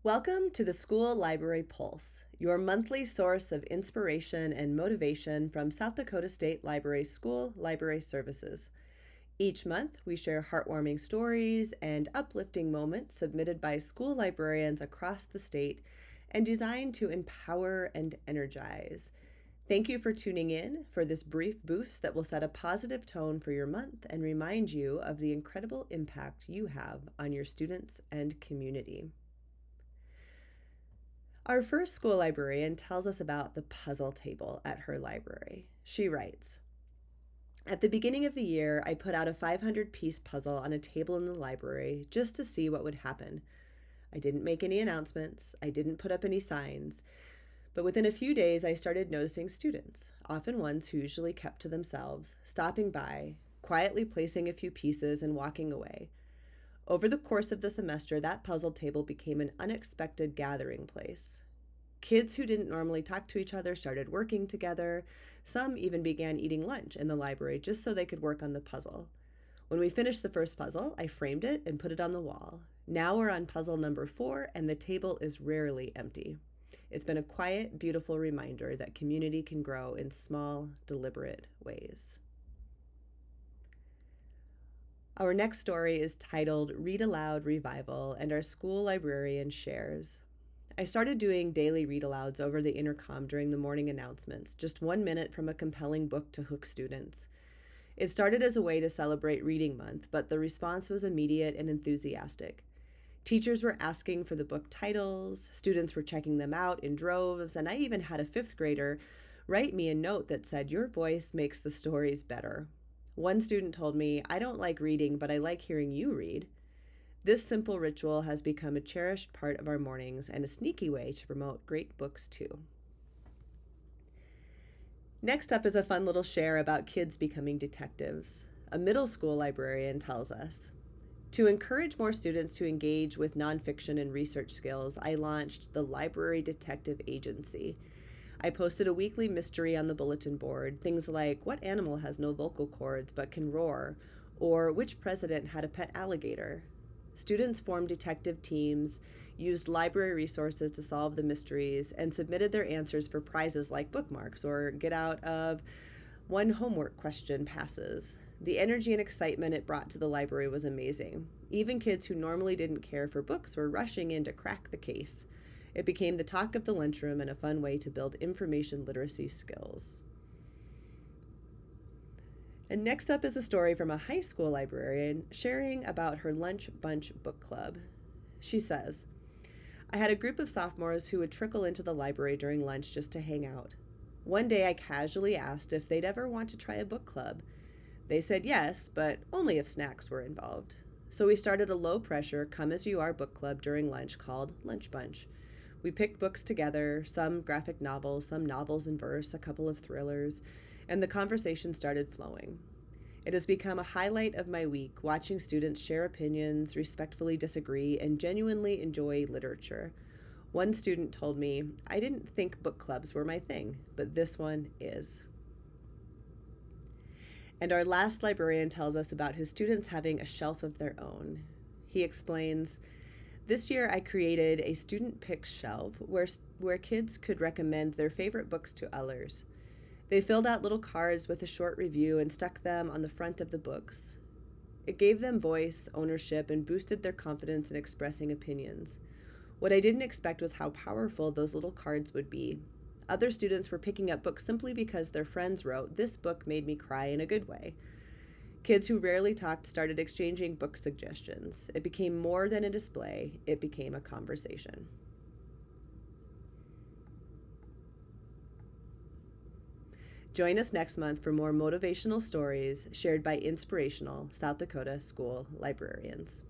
Welcome to the School Library Pulse, your monthly source of inspiration and motivation from South Dakota State Library's School Library Services. Each month, we share heartwarming stories and uplifting moments submitted by school librarians across the state and designed to empower and energize. Thank you for tuning in for this brief boost that will set a positive tone for your month and remind you of the incredible impact you have on your students and community. Our first school librarian tells us about the puzzle table at her library. She writes, "At the beginning of the year, I put out a 500-piece puzzle on a table in the library just to see what would happen. I didn't make any announcements. I didn't put up any signs. But within a few days, I started noticing students, often ones who usually kept to themselves, stopping by, quietly placing a few pieces and walking away. Over the course of the semester, that puzzle table became an unexpected gathering place. Kids who didn't normally talk to each other started working together. Some even began eating lunch in the library just so they could work on the puzzle. When we finished the first puzzle, I framed it and put it on the wall. Now we're on puzzle number 4, and the table is rarely empty. It's been a quiet, beautiful reminder that community can grow in small, deliberate ways." Our next story is titled Read Aloud Revival, and our school librarian shares. "I started doing daily read-alouds over the intercom during the morning announcements, just 1 minute from a compelling book to hook students. It started as a way to celebrate Reading Month, but the response was immediate and enthusiastic. Teachers were asking for the book titles, students were checking them out in droves, and I even had a 5th grader write me a note that said, 'Your voice makes the stories better.' One student told me, 'I don't like reading, but I like hearing you read.' This simple ritual has become a cherished part of our mornings and a sneaky way to promote great books too." Next up is a fun little share about kids becoming detectives. A middle school librarian tells us, "To encourage more students to engage with nonfiction and research skills, I launched the Library Detective Agency. I posted a weekly mystery on the bulletin board, things like what animal has no vocal cords but can roar, or which president had a pet alligator. Students formed detective teams, used library resources to solve the mysteries, and submitted their answers for prizes like bookmarks or get out of one homework question passes. The energy and excitement it brought to the library was amazing. Even kids who normally didn't care for books were rushing in to crack the case. It became the talk of the lunchroom and a fun way to build information literacy skills." And next up is a story from a high school librarian sharing about her Lunch Bunch book club. She says, "I had a group of sophomores who would trickle into the library during lunch just to hang out. One day I casually asked if they'd ever want to try a book club. They said yes, but only if snacks were involved. So we started a low-pressure, come-as-you-are book club during lunch called Lunch Bunch. We picked books together, some graphic novels, some novels in verse, a couple of thrillers, and the conversation started flowing. It has become a highlight of my week, watching students share opinions, respectfully disagree, and genuinely enjoy literature. One student told me, 'I didn't think book clubs were my thing, but this one is.'" And our last librarian tells us about his students having a shelf of their own. He explains, "This year I created a student picks shelf where kids could recommend their favorite books to others. They filled out little cards with a short review and stuck them on the front of the books. It gave them voice, ownership, and boosted their confidence in expressing opinions. What I didn't expect was how powerful those little cards would be. Other students were picking up books simply because their friends wrote, 'This book made me cry in a good way.' Kids who rarely talked started exchanging book suggestions. It became more than a display, it became a conversation." Join us next month for more motivational stories shared by inspirational South Dakota school librarians.